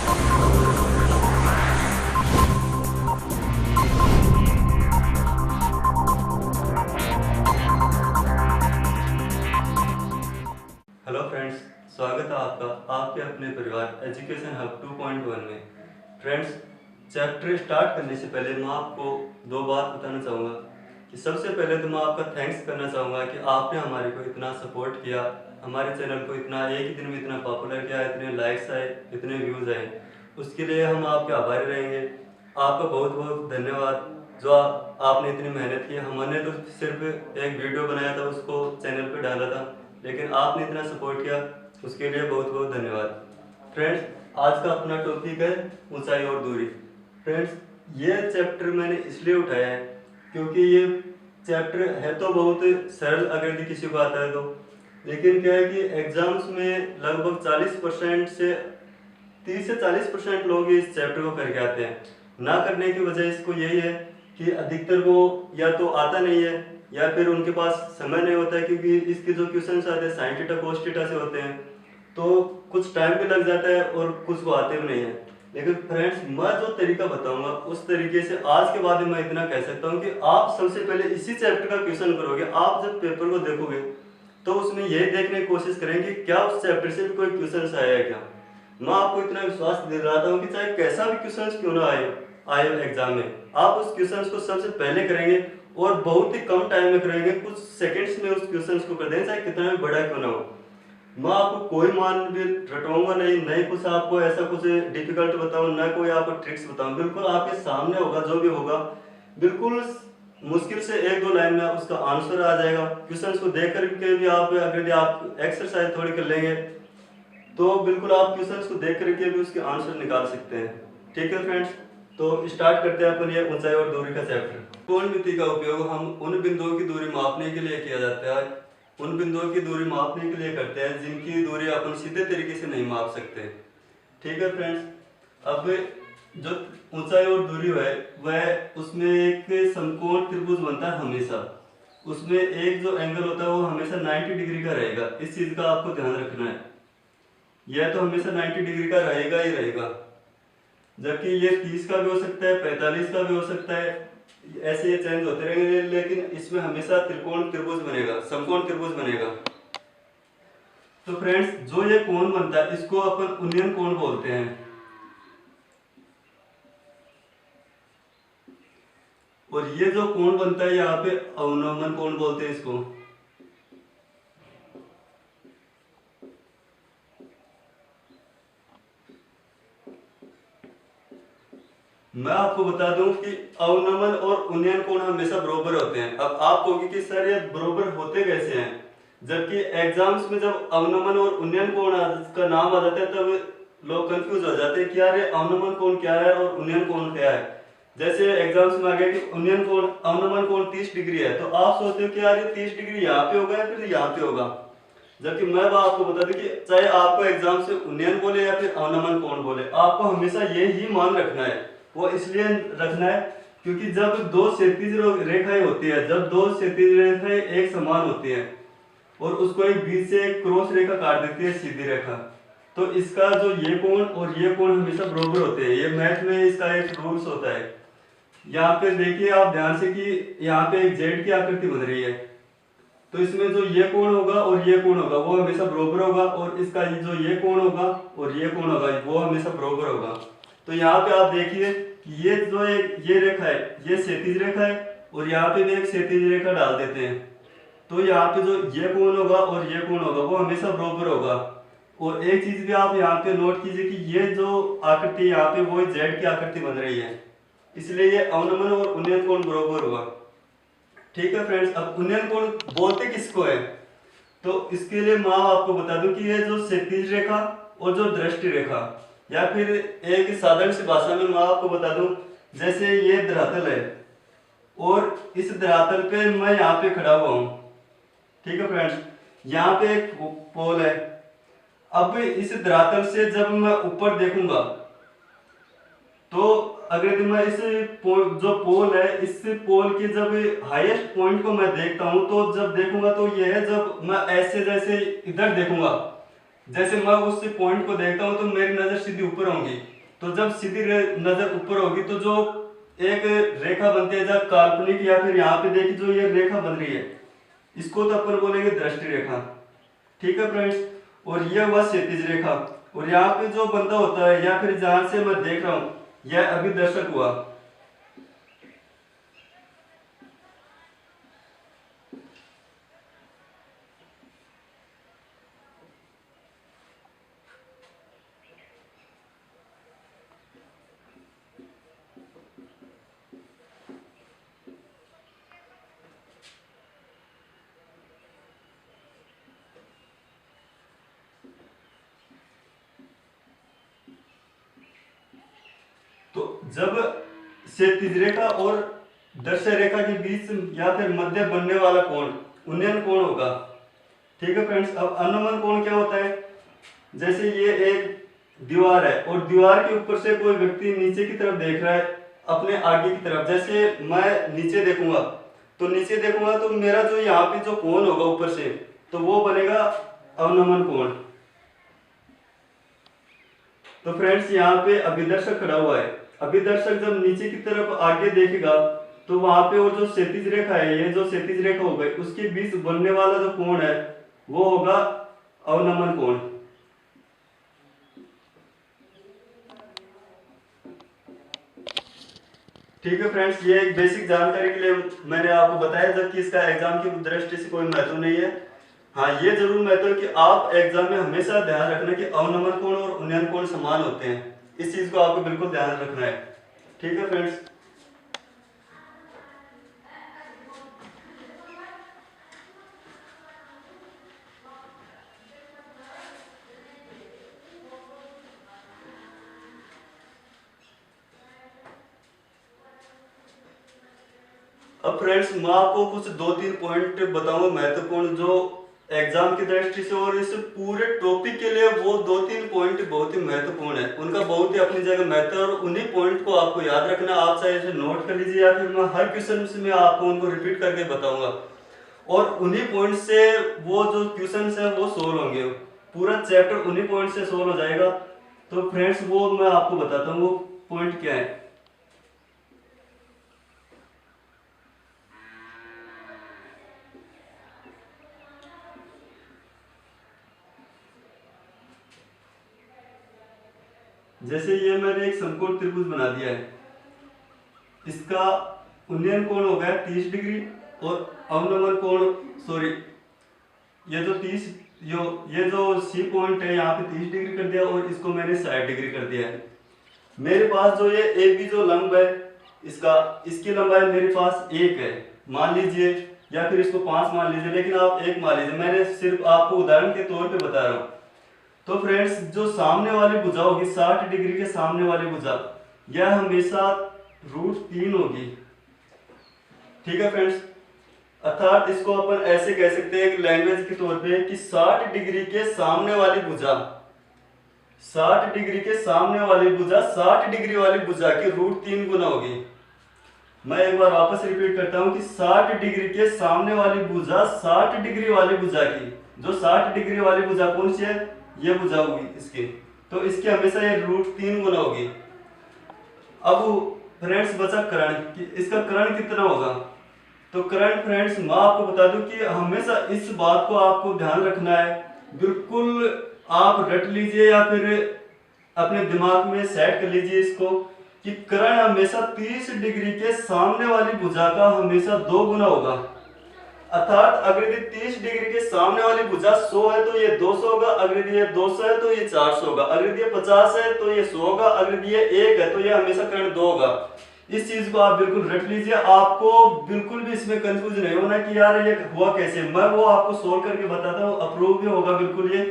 Hello friends, स्वागत है आपका आपके अपने परिवार एजुकेशन हब 2.1 में। फ्रेंड्स, चैप्टर स्टार्ट करने से पहले मैं आपको दो बात बताना चाहूँगा कि सबसे पहले तो मैं आपका थैंक्स करना चाहूँगा कि आपने हमारे को इतना सपोर्ट किया, हमारे चैनल को इतना एक ही दिन में इतना पॉपुलर किया, इतने लाइक्स आए, इतने व्यूज़ आए, उसके लिए हम आपके आभारी रहेंगे। आपका बहुत बहुत धन्यवाद जो आपने इतनी मेहनत की। हमने तो सिर्फ एक वीडियो बनाया था, उसको चैनल पे डाला था, लेकिन आपने इतना सपोर्ट किया, उसके लिए बहुत बहुत धन्यवाद। फ्रेंड्स, आज का अपना टॉपिक है ऊंचाई और दूरी। फ्रेंड्स, ये चैप्टर मैंने इसलिए उठाया है क्योंकि ये चैप्टर है तो बहुत सरल अगर यदि किसी को आता है तो, लेकिन क्या है कि एग्जाम्स में लगभग 40% से 30 से 40% लोग इस चैप्टर को करके आते हैं। ना करने की वजह इसको यही है कि अधिकतर को या तो आता नहीं है या फिर उनके पास समय नहीं होता है, क्योंकि इसके जो क्वेश्चंस आते हैं साइन थीटा कोस थीटा से होते हैं, तो कुछ टाइम भी लग जाता है और कुछ को आते भी नहीं है। लेकिन फ्रेंड्स, मैं जो तरीका बताऊंगा उस तरीके से आज के बाद मैं इतना कह सकता हूँ कि आप सबसे पहले इसी चैप्टर का क्वेश्चन करोगे। आप जब पेपर को देखोगे तो उसमें यही देखने की कोशिश करेंगे क्या उस चैप्टर से भी कोई क्वेश्चन आया है क्या। मैं आपको इतना विश्वास दिलाता हूँ कि चाहे कैसा भी क्वेश्चन क्यों ना आए एग्जाम में, आप उस क्वेश्चन को सबसे पहले करेंगे और बहुत ही कम टाइम में करेंगे, कुछ सेकंड्स में उस क्वेश्चन को कर देंगे, चाहे कितना भी बड़ा क्यों ना हो। मैं आपको कोई मान भी रटवाऊंगा नहीं, नहीं कुछ आपको ऐसा कुछ डिफिकल्ट बताऊं, ना कोई आपको ट्रिक्स बताऊं, बिल्कुल आपके सामने होगा जो भी होगा, बिल्कुल मुश्किल से एक दो लाइन में उसका आंसर आ जाएगा। क्वेश्चन को देख करके भी आप अगर आप एक्सरसाइज थोड़ी कर लेंगे तो बिल्कुल आप क्वेश्चंस को देख करके भी उसके आंसर निकाल सकते हैं। ठीक है फ्रेंड्स, तो स्टार्ट करते हैं अपन ये ऊंचाई और दूरी का चैप्टर। कोण मिति का उपयोग हम उन बिंदुओं की दूरी मापने के लिए किया जाता है, उन बिंदुओं की दूरी मापने के लिए करते हैं जिनकी दूरी अपन सीधे तरीके से नहीं माप सकते। ठीक है फ्रेंड्स, अब जो ऊंचाई और दूरी है वह उसमें एक समकोण त्रिभुज बनता है हमेशा, उसमें एक जो एंगल होता है वो हमेशा 90 डिग्री का रहेगा। इस चीज का आपको ध्यान रखना है, यह तो हमेशा 90 डिग्री का रहेगा ही रहेगा, जबकि ये 30 का भी हो सकता है, 45 का भी हो सकता है, ऐसे ये चेंज होते रहेंगे, लेकिन इसमें हमेशा त्रिकोण त्रिभुज बनेगा, समकोण त्रिभुज बनेगा। तो फ्रेंड्स, जो ये कोण बनता है इसको अपन उन्नयन कोण बोलते हैं, और ये जो कोण बनता है यहाँ पे अवनमन कोण बोलते हैं इसको। मैं आपको बता दूं कि अवनमन और उन्नयन कोण हमेशा बराबर होते हैं। अब आप कहोगे कि सर ये बराबर होते कैसे हैं, जबकि एग्जाम्स में जब अवनमन और उन्नयन कोण का नाम आ जाता है तब लोग कंफ्यूज हो जाते हैं कि यार ये अवनमन कोण क्या है और उन्नयन कोण क्या है। जैसे एग्जाम्स में आ गया कि उन्नयन कोण अवनमन कोण 30 डिग्री है, तो आप सोचते हो कि यार ये 30 डिग्री यहाँ पे होगा या फिर यहाँ पे होगा, जबकि मैं आपको बता दूं कि चाहे आपको एग्जाम से उन्नयन बोले या फिर अवनमन कोण बोले, आपको हमेशा ये ही मान रखना है। वो इसलिए रखना है क्योंकि जब दो क्षैतिज रेखाएं होती है, जब दो क्षैतिज रेखाएं एक समान होती है और उसको एक बीच से एक क्रॉस रेखा काट देती है सीधी रेखा, तो इसका जो ये कोण और ये कोण हमेशा बराबर होते हैं। ये मैथ में इसका एक रूल्स होता है। यहाँ पे देखिए आप ध्यान से कि यहाँ पे एक जेड की आकृति बन रही है, तो इसमें जो ये कोण होगा और ये कोण होगा वो हमेशा बराबर होगा, और इसका जो ये कोण होगा और ये कोण होगा वो हमेशा बराबर होगा। तो यहाँ पे आप देखिए ये जो ये रेखा है ये क्षैतिज रेखा है, और यहाँ पे भी एक क्षैतिज रेखा डाल देते हैं, तो यहाँ पे जो ये कोण होगा और ये कोण होगा वो हमेशा बराबर होगा। और एक चीज भी आप यहाँ पे नोट कीजिए कि ये जो आकृति यहाँ पे वो जेड की आकृति बन रही है, इसलिए ये अवनमन और उन्नयन कोण बराबर होगा। ठीक है फ्रेंड्स, अब उन्नयन कोण बोलते किसको है, तो इसके लिए मैं आपको बता दूं कि ये जो क्षैतिज रेखा और जो दृष्टि रेखा, या फिर एक साधारण सी भाषा में मैं आपको बता दूं, जैसे ये धरातल है और इस धरातल पे मैं यहाँ पे खड़ा हुआ हूँ। ठीक है फ्रेंड्स, यहाँ पे एक पोल है। अब इस धरातल से जब मैं ऊपर देखूंगा तो अगर मैं इस जो पोल है इस पोल के जब हाईएस्ट पॉइंट को मैं देखता हूं, तो जब देखूंगा तो यह है जब मैं ऐसे जैसे इधर देखूंगा, जैसे मैं उस पॉइंट को देखता हूं तो मेरी नजर सीधी ऊपर होंगी, तो जब सीधी नजर ऊपर होगी तो जो एक रेखा बनती है, जब काल्पनिक या फिर यहाँ पे देखिए जो ये रेखा बन रही है, इसको तो अपन बोलेंगे दृष्टि रेखा। ठीक है फ्रेंड्स, और ये हुआ क्षैतिज रेखा। और यहाँ पे जो बंदा होता है या फिर जहां से मैं देख रहा हूं, यह अभिदर्शक हुआ। तो जब क्षैतिज रेखा और दर्शय रेखा के बीच या फिर मध्य बनने वाला कोण उन्नयन कोण होगा। ठीक है फ्रेंड्स, अब अनुमान कोण क्या होता है? जैसे ये एक दीवार है और दीवार के ऊपर से कोई व्यक्ति नीचे की तरफ देख रहा है, अपने आगे की तरफ। जैसे मैं नीचे देखूंगा तो मेरा जो यहाँ पे जो कोण होगा ऊपर से, तो वो बनेगा अवनमन कोण। तो फ्रेंड्स यहाँ पे अभिदर्शक खड़ा हुआ है। अभिदर्शक जब नीचे की तरफ आगे देखेगा तो वहां पे और जो क्षैतिज रेखा है, ये जो क्षैतिज रेखा हो गई, उसके बीच बनने वाला जो कोण है वो होगा अवनमन कोण। ठीक है फ्रेंड्स, ये एक बेसिक जानकारी के लिए मैंने आपको बताया, जबकि इसका एग्जाम की दृष्टि से कोई महत्व नहीं है। हाँ, ये जरूर महत्व है कि आप एग्जाम में हमेशा ध्यान रखना कि अवनमन कोण और उन्नयन कोण समान होते हैं। इस चीज को आपको बिल्कुल ध्यान रखना है। ठीक है फ्रेंड्स, अब फ्रेंड्स मैं आपको कुछ 2-3 पॉइंट बताऊंगा महत्वपूर्ण, जो एग्जाम की दृष्टि से और इस पूरे टॉपिक के लिए वो 2-3 पॉइंट बहुत ही महत्वपूर्ण है। उनका बहुत ही अपनी जगह महत्व है और उन्हीं पॉइंट को आपको याद रखना। आप चाहे इसे नोट कर लीजिए या फिर मैं हर क्वेश्चन में आपको उनको रिपीट करके बताऊंगा और उन्हीं पॉइंट से वो जो क्वेश्चन है वो सोल्व होंगे। पूरा चैप्टर उन्हीं पॉइंट से सोल्व हो जाएगा। तो फ्रेंड्स वो मैं आपको बताता हूँ वो पॉइंट क्या है। जैसे ये मैंने एक समकोण त्रिभुज बना दिया है, इसका उन्नयन कोण हो गया 30 डिग्री और अवनमन कोण, सॉरी, ये जो 30 ये जो सी पॉइंट है यहाँ पे 30 डिग्री कर दिया और इसको मैंने 60 डिग्री कर दिया है। मेरे पास जो ये ए बी जो लंब है, इसकी लंबाई मेरे पास 1 है मान लीजिए, या फिर इसको 5 मान लीजिए, लेकिन आप 1 मान लीजिए, मैंने सिर्फ आपको उदाहरण के तौर पे बता रहा हूँ। तो फ्रेंड्स जो सामने वाली भुजा होगी 60 डिग्री के सामने वाली भुजा, यह हमेशा √3 होगी। ठीक है फ्रेंड्स, अर्थात इसको अपन ऐसे कह सकते हैं एक लैंग्वेज के तौर पे कि 60 डिग्री के सामने वाली भुजा 60 डिग्री के सामने वाली भुजा 60 डिग्री वाली भुजा की √3 गुना होगी। मैं एक बार वापस रिपीट करता हूं कि 60 डिग्री के सामने वाली भुजा 60 डिग्री वाली भुजा की, जो 60 डिग्री वाली भुजा कौन सी है, ये भुजा होगी इसकी, तो इसके हमेशा ये √3 गुना होगी। अब फ्रेंड्स बचा कर्ण, इसका कर्ण कितना होगा? तो कर्ण फ्रेंड्स मैं आपको बता दूं कि हमेशा इस बात को आपको ध्यान रखना है, बिल्कुल आप रट लीजिए या फिर अपने दिमाग में सेट कर लीजिए इसको कि कर्ण हमेशा 30 डिग्री के सामने वाली भुजा का हमेशा 2 गुना होगा। अर्थात अगर यदि 30 डिग्री के सामने वाली भुजा 100 है तो ये 200 होगा, अगर यदि ये 200 है तो ये 400 होगा, अगर यदि ये 50 है तो ये 100 होगा, अगर यदि ये 1 है तो ये हमेशा कर्ण 2 होगा। इस चीज को आप बिल्कुल रट लीजिए, आपको बिल्कुल भी इसमें कंफ्यूज नहीं होना कि यार ये हुआ कैसे। मैं वो आपको सोल्व करके बताता हूँ, अप्रूव भी होगा बिल्कुल ये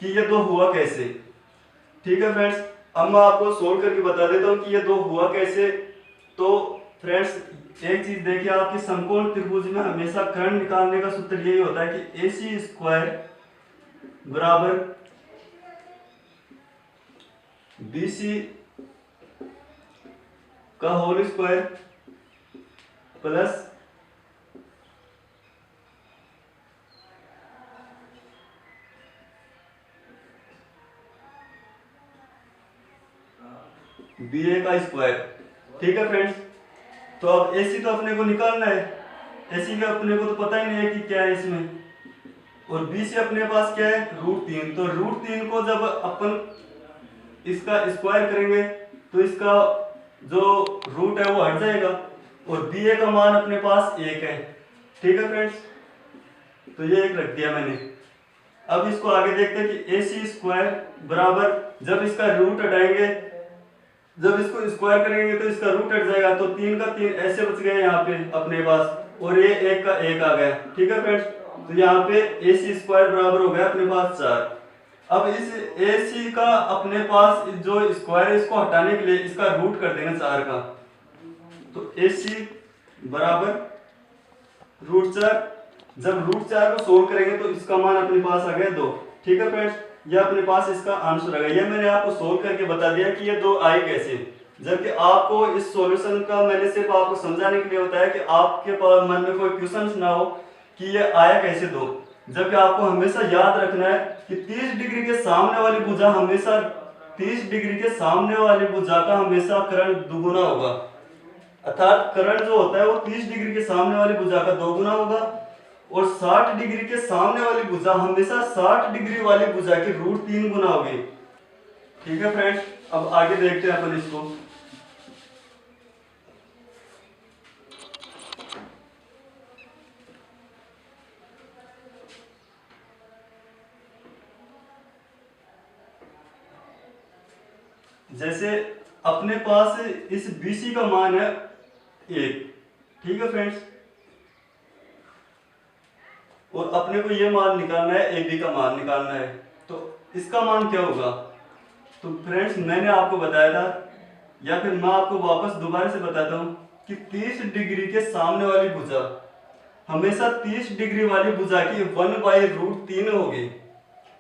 कि ये 2 हुआ कैसे। ठीक है फ्रेंड्स, अब मैं आपको सोल्व करके बता देता हूँ कि ये 2 हुआ कैसे। तो फ्रेंड्स एक चीज देखिए, आपके समकोण त्रिभुज में हमेशा कर्ण निकालने का सूत्र यही होता है कि AC² बराबर BC का होल स्क्वायर प्लस बी ए का स्क्वायर। ठीक है फ्रेंड्स, तो अब ए सी तो अपने को निकालना है, ए सी का अपने को तो पता ही नहीं है कि क्या है इसमें, और बी सी अपने पास क्या है √3। तो √3 को जब अपन इसका स्क्वायर करेंगे तो इसका जो रूट है वो हट जाएगा, और बी ए का मान अपने पास 1 है। ठीक है फ्रेंड्स, तो ये एक रख दिया मैंने। अब इसको आगे देखते हैं कि ए सी स्क्वायर बराबर, जब इसका रूट हटाएंगे, जब इसको स्क्वायर करेंगे तो इसका रूट हट जाएगा, तो 3 का 3 ऐसे बच गए यहाँ पे अपने पास, और ये 1 का 1 आ गया। ठीक है फ्रेंड्स, तो यहाँ पे ए सी स्क्वायर बराबर हो गया अपने पास 4। अब इस ए सी का अपने पास जो स्क्वायर है इसको हटाने के लिए इसका रूट कर देंगे 4 का, तो ए सी बराबर √4। जब √4 को सोल्व करेंगे तो इसका मान अपने पास आ गया 2। ठीक है फ्रेंड्स, ये अपने पास इसका आंसर आ गया। ये मैंने आपको सोल्व करके बता दिया कि ये 2 आए कैसे, जबकि आपको इस सॉल्यूशन का मैंने सिर्फ आपको समझाने के लिए होता है कि आपके पास मन में कोई क्वेश्चन ना हो कि ये आया कैसे 2। जबकि आपको हमेशा याद रखना है कि 30 डिग्री के सामने वाली भुजा हमेशा 30 डिग्री के सामने वाली भुजा का हमेशा कर्ण दुगुना होगा, अर्थात कर्ण जो होता है वो 30 डिग्री के सामने वाली भुजा का 2 गुना होगा, और 60 डिग्री के सामने वाली भुजा हमेशा 60 डिग्री वाली भुजा की √3 गुना होगी। ठीक है फ्रेंड्स, अब आगे देखते हैं अपन इसको। जैसे अपने पास इस BC का मान है 1। ठीक है फ्रेंड्स, और अपने को ये मान निकालना है, AB का मान निकालना है, तो इसका मान क्या होगा। तो फ्रेंड्स मैंने आपको बताया था, या फिर मैं आपको वापस दोबारा से बताता हूँ कि 30 डिग्री के सामने वाली भुजा हमेशा 30 डिग्री वाली भुजा की 1/√3 होगी,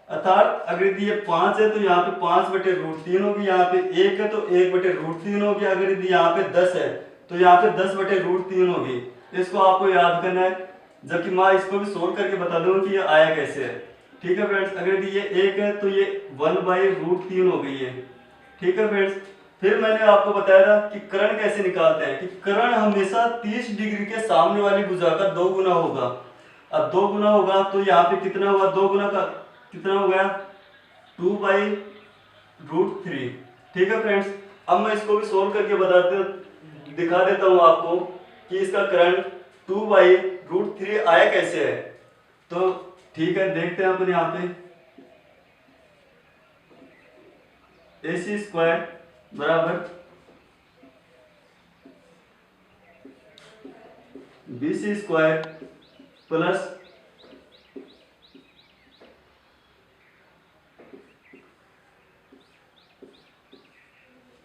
अर्थात अगर ये 5 है तो यहाँ पे 5/√3 होगी, यहाँ पे 1 है तो 1/√3 होगी, अगर यदि यहाँ पे 10 है तो यहाँ पे 10/√3 होगी। इसको आपको याद करना है, जबकि मैं इसको भी सोल्व करके बता दूंगा कि ये आया कैसे है। ठीक है फ्रेंड्स, अगर ये 1 है तो ये 1/√3 हो गई है। ठीक है फ्रेंड्स, फिर मैंने आपको बताया था कि कर्ण कैसे निकालते हैं, कि कर्ण हमेशा 30 डिग्री के सामने वाली भुजा का 2 गुना होगा। अब 2 गुना होगा तो यहाँ पे कितना हुआ, 2 गुना का कितना हो गया 2/√3। ठीक है फ्रेंड्स, अब मैं इसको भी सोल्व करके दिखा देता हूँ आपको कि इसका कर्ण 2/√3 आया कैसे है। तो ठीक है, देखते हैं अपन यहाँ पे AC स्क्वायर बराबर BC square plus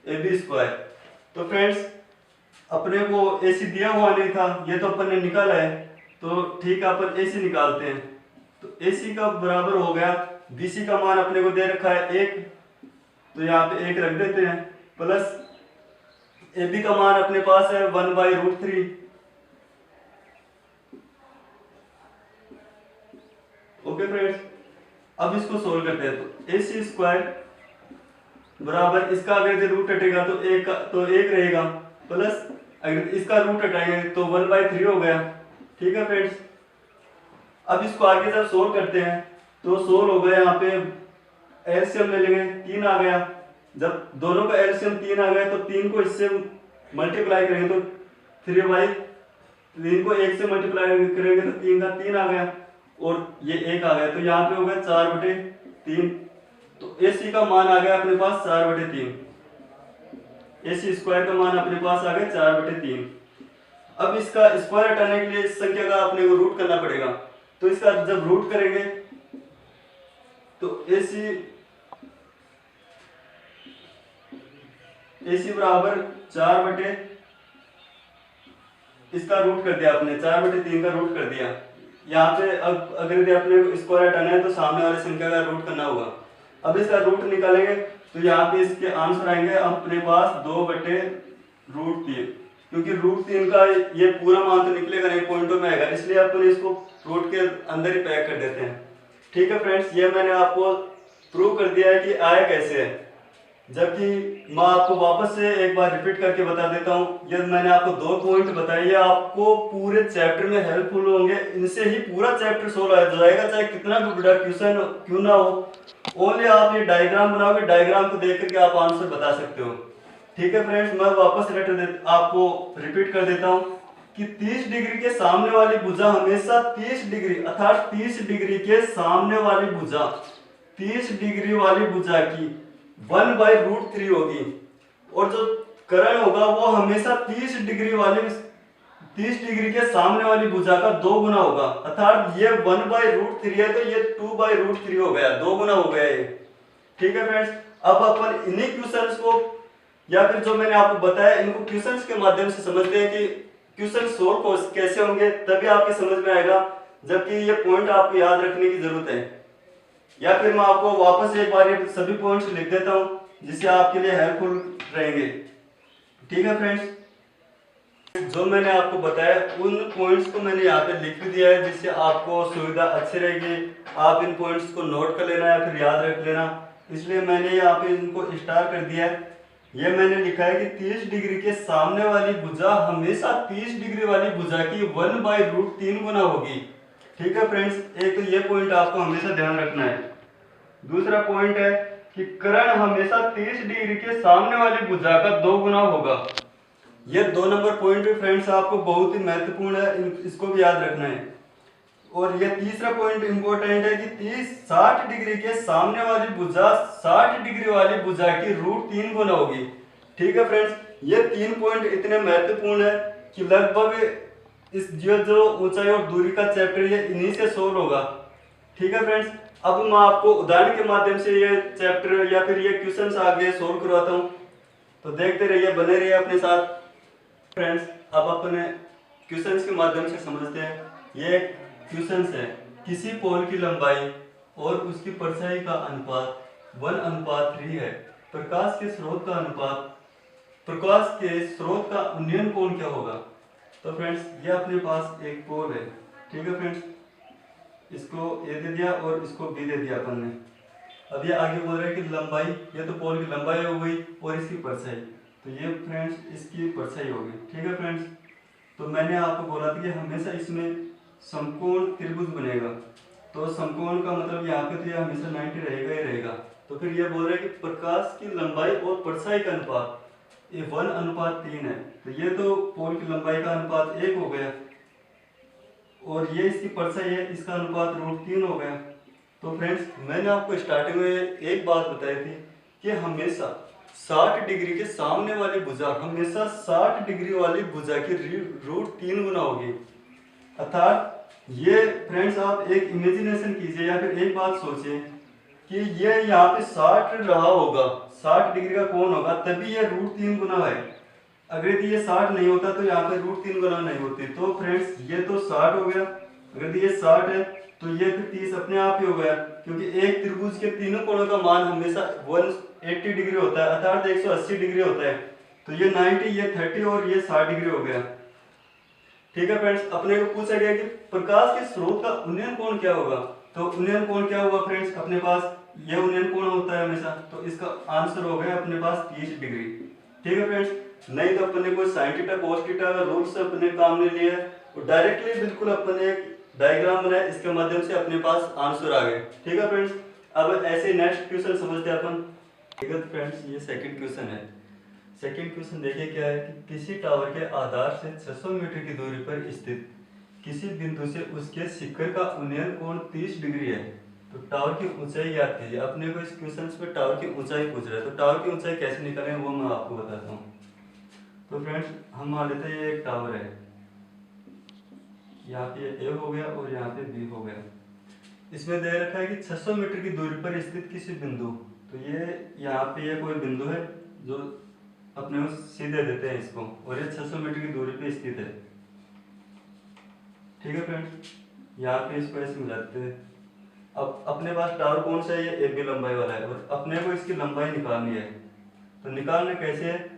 AB square. तो फ्रेंड्स अपने को AC दिया हुआ नहीं था, ये तो अपन ने निकाला है, तो ठीक है अपन AC निकालते हैं। तो AC का बराबर हो गया, BC का मान अपने को दे रखा है 1, तो यहाँ पे 1 रख देते हैं, प्लस AB का मान अपने पास है 1/√3। ओके फ्रेंड्स, अब इसको सोल्व करते हैं। तो AC स्क्वायर बराबर, इसका अगर रूट हटेगा तो 1 रहेगा, प्लस अगर इसका रूट हटाएंगे तो 1/3 हो गया। ठीक है फ्रेंड्स, अब इसको आगे जब सोल्व करते हैं तो सोल्व हो गया, यहाँ पे एलसीएम ले लेंगे, 3 आ गया। जब दोनों का एलसीएम 3 आ गया तो 3 को इससे मल्टीप्लाई करेंगे तो 3 को 1 से मल्टीप्लाई करेंगे तो 3 का 3 आ गया, और ये 1 आ गया, तो यहाँ पे हो गया 4/3। तो AC का मान आ गया अपने पास 4/3। AC स्क्वायर का मान अपने पास आ गया 4/3। अब इसका स्क्वायर हटाने के लिए इस संख्या का अपने को रूट करना पड़ेगा, तो इसका जब रूट करेंगे तो AC बराबर 4 इसका रूट कर दिया आपने, 4/3 का रूट कर दिया। यहाँ पे अब अगर अपने स्क्वायर हटाना है तो सामने वाली संख्या का रूट करना होगा। अब इसका रूट निकालेंगे तो यहाँ पे इसके आंसर आएंगे अपने पास 2/√3, क्योंकि √3 का ये पूरा मान तो निकलेगा नहीं, पॉइंटों में आएगा, इसलिए अपन इसको रूट के अंदर ही पैक कर देते हैं। ठीक है फ्रेंड्स, ये मैंने आपको प्रूव कर दिया है कि आया कैसे है। जबकि मैं आपको वापस से एक बार रिपीट करके बता देता हूँ, ये मैंने आपको 2 पॉइंट बताए, ये आपको पूरे चैप्टर में हेल्पफुल होंगे। इनसे ही पूरा चैप्टर सोल्व हो जाएगा, चाहे कितना भी बड़ा क्वेश्चन क्यों ना हो। ओनली आप ये डायग्राम बनाओगे, डायग्राम को देख करके आप आंसर बता सकते हो। ठीक है फ्रेंड्स, मैं वापस आपको रिपीट कर देता हूँ कि 30 डिग्री के सामने वाली भुजा हमेशा 30 डिग्री अर्थात 30 डिग्री के सामने वाली भुजा 30 डिग्री वाली भुजा की 1/√3 होगी, और जो करण होगा वो हमेशा 30 डिग्री के सामने वाली भुजा का 2 गुना होगा। अर्थात ये 1/√3 है तो ये 2/√3 हो गया, 2 गुना हो गया ये। ठीक है फ्रेंड्स, अब अपन इन्हीं क्वेश्चंस को या फिर जो मैंने आपको बताया इनको क्वेश्चंस के माध्यम से समझते हैं कि क्वेश्चन सोल्व कैसे होंगे, तभी आपके समझ में आएगा। जबकि ये पॉइंट आपको याद रखने की जरूरत है, या फिर मैं आपको वापस एक बार ये सभी पॉइंट्स लिख देता हूं जिससे आपके लिए हेल्पफुल रहेंगे। ठीक है फ्रेंड्स, जो मैंने आपको बताया उन पॉइंट्स को मैंने यहाँ पे लिख दिया है जिससे आपको सुविधा अच्छी रहेगी। आप इन पॉइंट्स को नोट कर लेना या फिर याद रख लेना, इसलिए मैंने यहाँ पे इनको स्टार कर दिया है। ये मैंने लिखा है कि 30 डिग्री के सामने वाली भुजा हमेशा 30 डिग्री वाली भुजा की 1/√3 गुना होगी। ठीक है फ्रेंड्स, एक तो ये पॉइंट आपको हमेशा ध्यान रखना है। दूसरा पॉइंट है कि कर्ण हमेशा 30 डिग्री के सामने वाली भुजा का 2 गुना होगा। ये 2 नंबर पॉइंट भी फ्रेंड्स आपको बहुत ही महत्वपूर्ण है, इसको भी याद रखना है। और ये तीसरा पॉइंट इंपॉर्टेंट है कि 60 डिग्री के सामने वाली भुजा 60 डिग्री वाली भुजा की √3 गुना होगी। ठीक है फ्रेंड्स, ये 3 पॉइंट इतने महत्वपूर्ण है कि लगभग इस जो ऊंचाई और दूरी का चैप्टर ये इन्हीं से सोल्व होगा। ठीक है फ्रेंड्स, अब मैं आपको उदाहरण के माध्यम से ये चैप्टर या फिर ये क्वेश्चंस आगे सोल्व करवाता हूँ, तो देखते रहिए, बने रहिए अपने साथ। फ्रेंड्स, अब अपने क्वेश्चंस के माध्यम से समझते हैं। ये क्वेश्चन है, किसी पोल की लंबाई और उसकी परछाई का अनुपात 1:3 है। प्रकाश के स्रोत का उन्नयन कोण क्या होगा। तो फ्रेंड्स, ये अपने पास एक पोल है। ठीक है फ्रेंड्स, इसको ए दे दिया और इसको बी दे दिया अपन ने। अब ये आगे बोल रहा है कि लंबाई, ये तो पोल की लंबाई हो गई और इसकी परछाई, तो ये फ्रेंड्स इसकी परछाई होगी। ठीक है फ्रेंड्स, तो मैंने आपको बोला था कि हमेशा इसमें समकोण त्रिभुज बनेगा, तो समकोण का मतलब यहाँ पे तो ये हमेशा 90 रहेगा ही रहेगा। तो फिर ये बोल रहे हैं कि प्रकाश की लंबाई और परछाई का अनुपात ये 1:3 है, तो ये तो पोल की लंबाई का अनुपात 1 हो गया और ये इसकी परछाई है, इसका अनुपात √3 हो गया। तो फ्रेंड्स, मैंने आपको स्टार्टिंग में एक बात बताई थी कि हमेशा 60 डिग्री के सामने वाली भुजा हमेशा 60 डिग्री वाली भुजा की √3 गुना होगी। अर्थात ये फ्रेंड्स, आप एक इमेजिनेशन कीजिए या फिर एक बात सोचिए कि ये यहाँ पे 60 रहा होगा, 60 डिग्री का कोण होगा, तभी ये √3 गुना है। अगर ये 60 नहीं होता तो यहाँ पे √3 गुना नहीं होती। तो फ्रेंड्स, ये तो 60 हो गया, अगर ये 60 है तो ये फिर 30 अपने आप ही हो गया, क्योंकि एक त्रिभुज के तीनों कोणों का मान हमेशा 180 डिग्री होता है, अर्थात 180 डिग्री होता है। तो ये 90, ये 30 और ये 60 डिग्री हो गया। ठीक है फ्रेंड्स, अपने को पूछा गया कि प्रकाश के स्रोत का उन्नयन कोण क्या होगा। तो उन्नयन कोण क्या होगा फ्रेंड्स, अपने पास ये उन्नयन कोण होता है हमेशा, तो इसका आंसर हो गया अपने पास 30 डिग्री। ठीक है फ्रेंड्स, नहीं तो अपने को साइन थीटा कोस थीटा का रूल से अपने काम नहीं लिया है, और डायरेक्टली बिल्कुल अपने एक डायग्राम बनाया, इसके माध्यम से अपने पास आंसर आ गए। ठीक है फ्रेंड्स, अब ऐसे नेक्स्ट क्वेश्चन समझते हैं अपन। ठीक है फ्रेंड्स, ये सेकंड क्वेश्चन है। सेकंड क्वेश्चन देखिए क्या है कि किसी टावर के आधार से 600 मीटर की दूरी पर स्थित किसी बिंदु से उसके शिखर का उन्नयन कोण 30 डिग्री है। तो टावर की ऊंचाई याद कीजिए। अपने को इस क्वेश्चन पे टावर की ऊंचाई पूछ रहा है, तो टावर की ऊंचाई कैसे निकालें वो मैं आपको बताता हूँ। तो फ्रेंड्स, हम मान लेते हैं ये एक टावर है, यहाँ पे ए हो गया और यहाँ पे बी हो गया। इसमें दे रखा है कि 600 मीटर की दूरी पर स्थित किसी बिंदु, तो ये यहाँ पे ये कोई बिंदु है जो अपने को सीधे देते हैं इसको, और ये 600 मीटर की दूरी पे स्थित है। ठीक है फ्रेंड्स, यहाँ पे इसको ऐसे मिलाते हैं। अब अपने पास टावर कौन सा है, ये AB लंबाई वाला है, और अपने को इसकी लंबाई निकालनी है। तो निकालना कैसे है,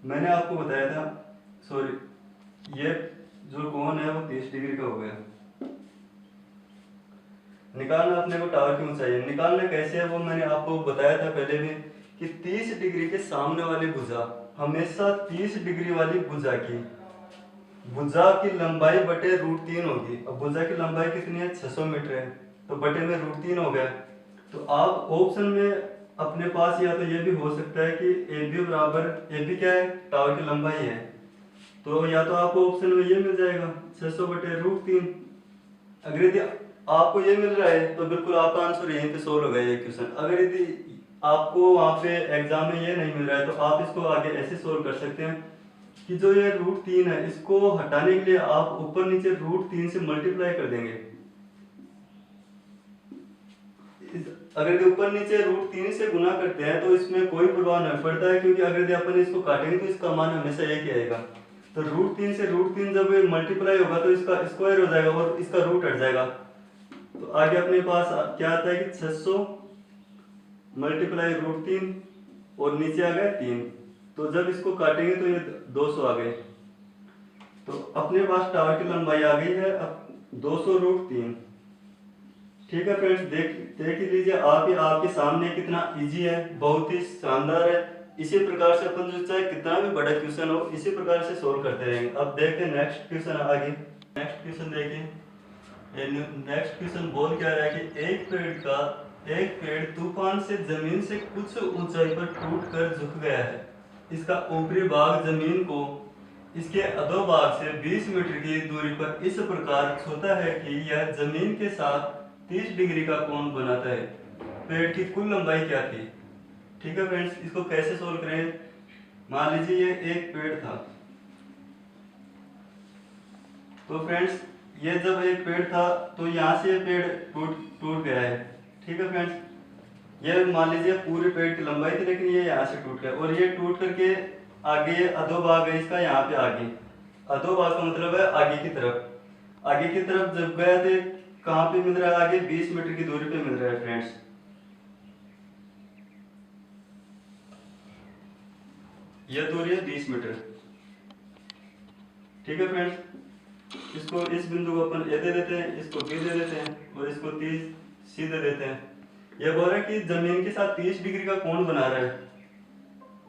मैंने आपको बताया था, सॉरी, ये जो कोण है वो 30 डिग्री का हो गया। निकालना अपने को टावर की ऊंचाई है। निकालना कैसे है वो मैंने आपको बताया था पहले भी, कि 30 डिग्री के सामने वाली भुजा, हमेशा 30 डिग्री वाली भुजा की लंबाई बटे √3 होगी। अब भुजा की लंबाई कितनी है, 600 मीटर है, तो बटे में √3 हो गया। तो आप ऑप्शन में अपने पास या तो ये भी हो सकता है कि ए बी क्या है, टावर की लंबाई है, तो या तो आपको ऑप्शन में ये मिल जाएगा 600 बटे √3। अगर यदि आपको ये मिल रहा है तो बिल्कुल आपका आंसर यहीं पे सोल्व हो गया ये क्वेश्चन। अगर यदि आपको वहाँ पे एग्जाम में ये नहीं मिल रहा है तो आप इसको आगे ऐसे सोल्व कर सकते हैं कि जो ये √3 है इसको हटाने के लिए आप ऊपर नीचे √3 से मल्टीप्लाई कर देंगे। अगर यदि ऊपर नीचे √3 से गुना करते हैं तो इसमें कोई प्रभाव नहीं पड़ता है, क्योंकि अगर यदि अपन इसको काटेंगे तो इसका मान हमेशा एक ही आएगा। तो √3 से √3 जब मल्टीप्लाई होगा तो इसका स्क्वायर हो जाएगा और इसका रूट हट जाएगा। तो आगे अपने पास क्या आता है कि 600 मल्टीप्लाई √3 और नीचे आ गया 3। तो जब इसको काटेंगे तो ये 200 आ गए। तो अपने पास टावर की लंबाई आ गई है अब 200 √3। ठीक है फ्रेंड्स, देख ही लीजिए आप ही आपके सामने कितना इजी है, बहुत ही शानदार है। इसी प्रकार से अपन जो चाहे कितना भी बड़ा क्वेश्चन हो इसी प्रकार से सोल्व करते रहेंगे। अब देखते हैं नेक्स्ट क्वेश्चन आगे। नेक्स्ट क्वेश्चन देखिए, नेक्स्ट क्वेश्चन बोल क्या रहा है कि एक पेड़ तूफान से जमीन से कुछ ऊंचाई पर टूट कर झुक गया है। इसका ऊपरी भाग जमीन को इसके अधोभाग से 20 मीटर की दूरी पर इस प्रकार छूता है कि यह जमीन के साथ 30 डिग्री का कोण बनाता है। पेड़ की कुल लंबाई क्या थी। ठीक है फ्रेंड्स, इसको कैसे सोल्व करें। मान लीजिए ये एक पेड़ था, तो फ्रेंड्स ये जब एक पेड़ था तो यहाँ से ये पेड़ टूट गया है। ठीक है फ्रेंड्स, ये मान लीजिए पूरे पेड़ की लंबाई थी, लेकिन ये यहाँ से टूट गया और ये टूट करके आगे अधोभाग है इसका, यहाँ पे आगे अधोभाग का मतलब है आगे की तरफ जब गया तो कहाँ पे मिल रहा है, आगे 20 मीटर की दूरी पे मिल रहा है फ्रेंड्स। यह दूरी है 20 मीटर। ठीक है फ्रेंड्स, इसको इस बिंदु को अपन ए दे देते हैं, इसको बी दे देते हैं और इसको 30 सी दे देते हैं। यह बोल रहा है कि जमीन के साथ 30 डिग्री का कोण बना रहा है।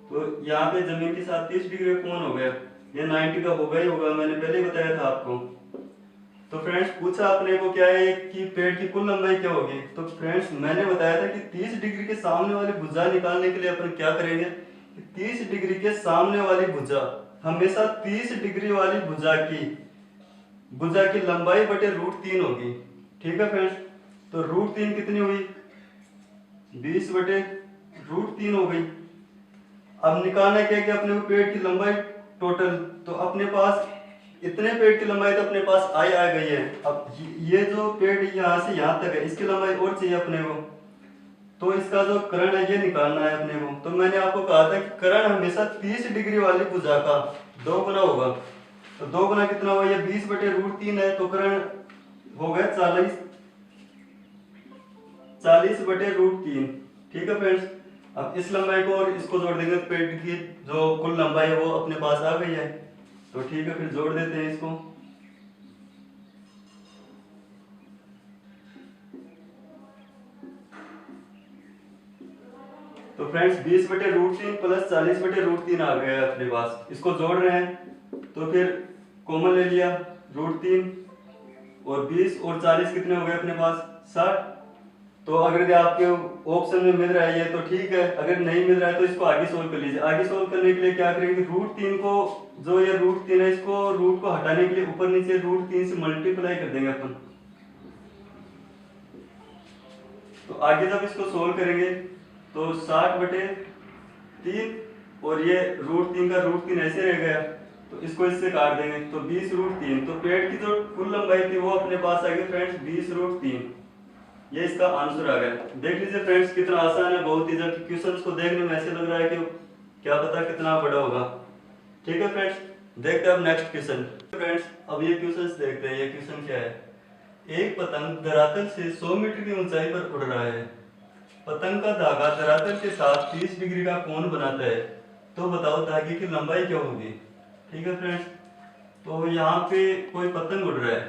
तो यहाँ पे जमीन के साथ 30 डिग्री का कोण हो गया, ये 90 का होगा ही होगा, मैंने पहले ही बताया था आपको। तो फ्रेंड्स पूछा अपने को क्या है कि पेड़ की कुल लंबाई क्या होगी। तो फ्रेंड्स मैंने बताया था कि 30 डिग्री के सामने वाली भुजा निकालने के लिए अपन क्या करेंगे, 30 डिग्री के सामने वाली भुजा, हमेशा 30 डिग्री वाली भुजा की लंबाई बटे √3 होगी। ठीक है फ्रेंड्स, तो √3 कितनी हुई, 20 बटे √3 हो गई। अब निकालना क्या कि अपने को पेड़ की लंबाई टोटल, तो अपने पास इतने पेड़ की लंबाई तो अपने पास आ गई है। अब ये जो पेड़ यहाँ से यहाँ तक है इसकी लंबाई और चाहिए अपने को, तो इसका जो कर्ण है ये निकालना है अपने को। तो मैंने आपको कहा था कि कर्ण हमेशा 30 डिग्री वाली भुजा का 2 गुना होगा। तो 2 गुना कितना हुआ, ये 20 बटे √3 है, तो कर्ण हो गया 40 बटे √3। ठीक है फ्रेंड्स, अब इस लंबाई को और इसको जोड़ देंगे तो पेड़ की जो कुल लंबाई है वो अपने पास आ गई है। तो ठीक है, फिर जोड़ देते हैं इसको। तो फ्रेंड्स 20 बटे √3 प्लस 40 बटे √3 आ गया अपने पास। इसको जोड़ रहे हैं तो फिर कॉमन ले लिया, √3 और 20 और 40 कितने हो गए अपने पास, 60। तो अगर आपके ऑप्शन में मिल रहा है ये तो ठीक है, अगर नहीं मिल रहा है तो इसको आगे सोल्व कर लीजिए। आगे सोल्व करने के लिए क्या करेंगे, √3 को, जो ये √3 है इसको रूट को हटाने के लिए ऊपर नीचे √3 से मल्टीप्लाई कर देंगे अपन। तो आगे जब इसको सोल्व करेंगे तो 60 बटे 3 और ये √3 का √3 ऐसे रह गया, तो इसको इससे काट देंगे तो 20 √3। तो पेड़ की जो कुल लंबाई थी वो अपने पास आ गई फ्रेंड्स 20 √3। ये इसका आंसर आ गया। देख लीजिए फ्रेंड्स कितना आसान है, बहुत ही, जबकि क्वेश्चन को देखने में ऐसे लग रहा है कि क्या पता कितना बड़ा होगा। ठीक है फ्रेंड्स, देखते हैं अब नेक्स्ट क्वेश्चन। फ्रेंड्स अब ये क्वेश्चन देखते हैं, ये क्वेश्चन क्या है। एक पतंग धरातल से 100 मीटर की ऊंचाई पर उड़ रहा है। पतंग का धागा धरातल के साथ 30 डिग्री का कोण बनाता है, तो बताओ धागे की लंबाई क्या होगी। ठीक है फ्रेंड्स, तो यहाँ पे कोई पतंग उड़ रहा है,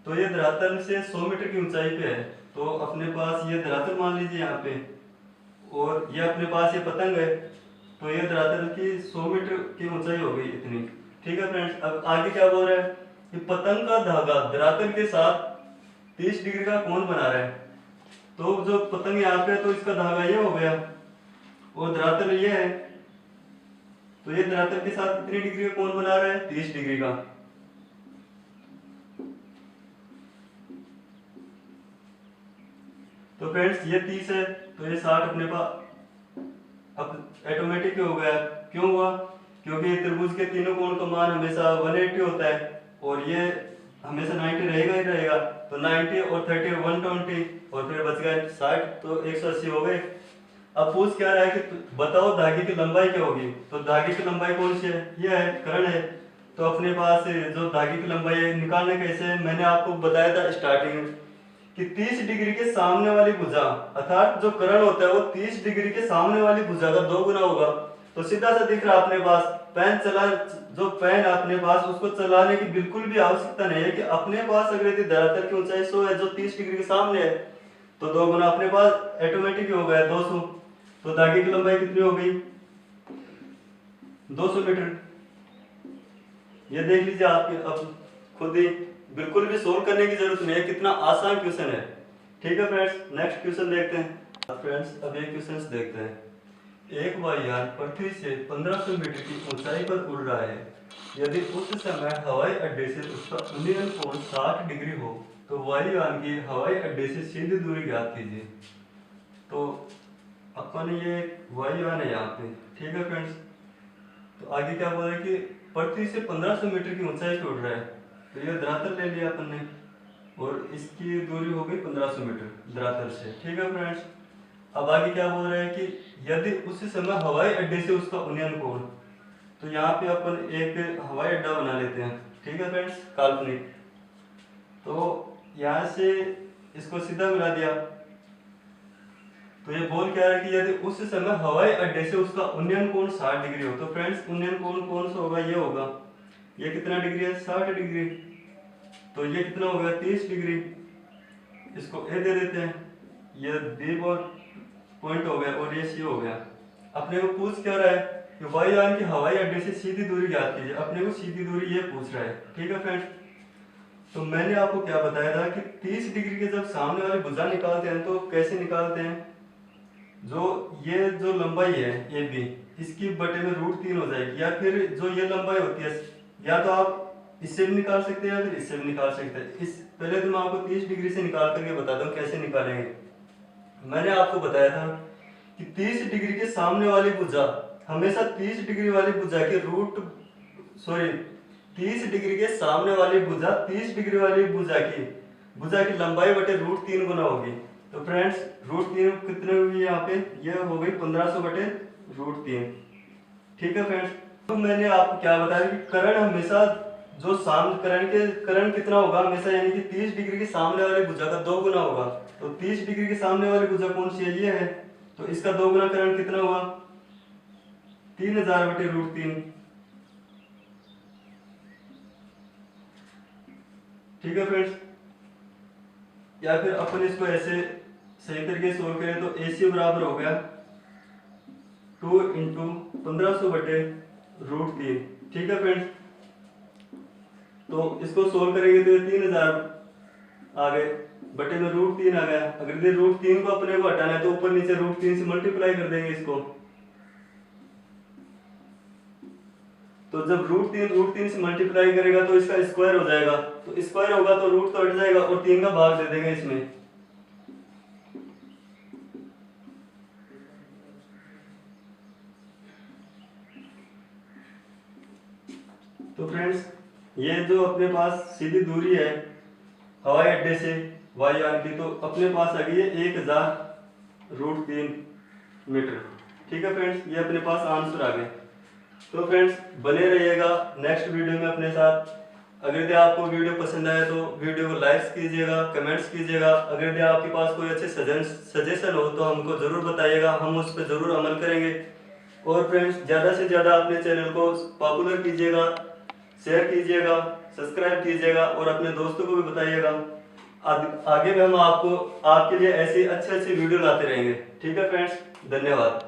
तो ये धरातल से 100 मीटर की ऊंचाई पे है, तो अपने पास ये धरातल मान लीजिए यहाँ पे, और ये अपने पास ये पतंग है, तो ये धरातल की 100 मीटर की ऊंचाई हो गई इतनी। ठीक है फ्रेंड्स, अब आगे क्या बोल रहा है कि पतंग का धागा धरातल के साथ 30 डिग्री का कोण बना रहा है। तो जो पतंग यहाँ पे है तो इसका धागा ये हो गया और धरातल ये है, तो ये धरातल के साथ कितनी डिग्री का कोण बना रहा है, 30 डिग्री का। तो फ्रेंड्स ये 30 है तो ये 60 अपने पास अब ऑटोमेटिक हो गया। क्यों हुआ, क्योंकि त्रिभुज के तीनों कोण का मान हमेशा 180 होता है और ये हमेशा 90 रहेगा ही रहेगा। तो 90 और 30 120 और फिर बच गए 60, तो 180 हो गए। अब पूछ क्या रहा है कि बताओ धागे की लंबाई क्या होगी। तो धागे की लंबाई कौन सी है, ये है, कर्ण है। तो अपने पास जो धागे की लंबाई है निकालने कैसे, मैंने आपको बताया था स्टार्टिंग में कि 30 डिग्री के सामने वाली भुजा, अर्थात जो कर्ण होता है वो 30 डिग्री के सामने वाली भुजा का 2 गुना होगा। तो सीधा सा दिख रहा है अपने पास पेन चला, जो पेन अपने पास उसको चलाने की बिल्कुल भी आवश्यकता नहीं है कि अपने पास अगर यदि धरातल की ऊंचाई 100 है जो 30 डिग्री के सामने है तो 2 गुना अपने पास ऑटोमेटिक हो गया 200। तो धागे की लंबाई कितनी हो गई, 200 मीटर। ये देख लीजिए आपके अब खुद ही, बिल्कुल भी सोल्व करने की जरूरत नहीं है, कितना आसान क्वेश्चन है। ठीक है फ्रेंड्स, नेक्स्ट क्वेश्चन देखते हैं। फ्रेंड्स अब ये क्वेश्चन देखते हैं। एक वायुयान पृथ्वी से 1500 मीटर की ऊंचाई पर उड़ रहा है। यदि उस समय हवाई अड्डे से उसका उन्नयन कोण 60 डिग्री हो तो वायुयान की हवाई अड्डे से सीधी दूरी ज्ञात कीजिए। तो अपन ये वायुयान है यहाँ पे। ठीक है फ्रेंड्स, तो आगे क्या बोल रहा है कि पृथ्वी से 1500 मीटर की ऊंचाई पे उड़ रहा है। तो ये धरातल ले लिया अपन ने और इसकी दूरी हो गई 1500 मीटर धरातल से। ठीक है फ्रेंड्स, अब आगे क्या बोल रहे हैं कि यदि उसी समय हवाई अड्डे से उसका उन्नयन कोण, तो यहाँ पे अपन एक हवाई अड्डा बना लेते हैं। ठीक है फ्रेंड्स, काल्पनिक। तो यहाँ से इसको सीधा मिला दिया, तो ये बोल क्या रहा है कि यदि उस समय हवाई अड्डे से उसका उन्नयन कोण 60 डिग्री हो। तो फ्रेंड्स उन्नयन कोण कौन सा होगा, ये होगा, ये कितना डिग्री है, 60 डिग्री। तो ये कितना हो गया, 30 डिग्री। इसको ए दे देते हैं, ये बी पॉइंट हो गया और ये सी हो गया। अपने को पूछ क्या रहा है कि वायुयान की हवाई अड्डे से सीधी दूरी ज्ञात कीजिए। अपने को सीधी दूरी ये पूछ रहा है। ठीक है फ्रेंड्स, तो मैंने आपको क्या बताया था कि 30 डिग्री के जब सामने वाली भुजा निकालते हैं तो कैसे निकालते हैं, ये जो लंबाई है ए बी, इसकी बटे में √3 हो जाएगी। या फिर जो ये लंबाई होती है, या तो आप इससे भी निकाल सकते हैं या फिर इससे भी निकाल सकते हैं। इस पहले तो मैं आपको 30 डिग्री से निकाल करके बताता हूँ कैसे निकालेंगे। मैंने आपको बताया था कि 30 डिग्री के सामने वाली भुजा हमेशा 30 डिग्री वाली भुजा के 30 डिग्री के सामने वाली भुजा 30 डिग्री वाली भुजा की लंबाई बटे √3 गुना होगी। तो फ्रेंड्स √3 कितने हुई यहाँ पे, ये हो गई 1500 बटे √3। ठीक है फ्रेंड्स, तो मैंने आपको क्या बताया कि कर्ण हमेशा जो कर्ण कितना होगा हमेशा, यानी कि 30 डिग्री के सामने वाली भुजा का 2 गुना होगा। तो 30 डिग्री के सामने वाली भुजा कौन सी है, ये है। तो इसका 2 गुना कर्ण कितना हुआ, 3000 बटे √3। ठीक है फ्रेंड्स, या फिर अपन इसको ऐसे सही तरीके से सोल्व करें तो AC बराबर हो गया 2 × 1500 बटे √3। ठीक है फ्रेंड्स, तो इसको सोल्व करेंगे तो 3000 आ गए बटे में √3 आ गया। अगर ये √3 को अपने को हटाना है तो ऊपर नीचे √3 से मल्टीप्लाई कर देंगे इसको। तो जब √3 से मल्टीप्लाई करेगा तो इसका स्क्वायर हो जाएगा। तो स्क्वायर होगा तो रूट तो हट जाएगा और 3 का भाग दे देंगे इसमें। तो फ्रेंड्स ये जो अपने पास सीधी दूरी है हवाई अड्डे से वायुयान की, तो अपने पास आ गई है 1000√3 मीटर। ठीक है फ्रेंड्स, ये अपने पास आंसर आ गए। तो फ्रेंड्स बने रहिएगा नेक्स्ट वीडियो में अपने साथ। अगर यदि आपको वीडियो पसंद आए तो वीडियो को लाइक्स कीजिएगा, कमेंट्स कीजिएगा। अगर यदि आपके पास कोई अच्छे सजेशन हो तो हमको ज़रूर बताइएगा, हम उस पर ज़रूर अमल करेंगे। और फ्रेंड्स ज़्यादा से ज़्यादा अपने चैनल को पॉपुलर कीजिएगा, शेयर कीजिएगा, सब्सक्राइब कीजिएगा और अपने दोस्तों को भी बताइएगा। आगे भी हम आपको आपके लिए ऐसी अच्छे अच्छे वीडियो लाते रहेंगे। ठीक है फ्रेंड्स, धन्यवाद।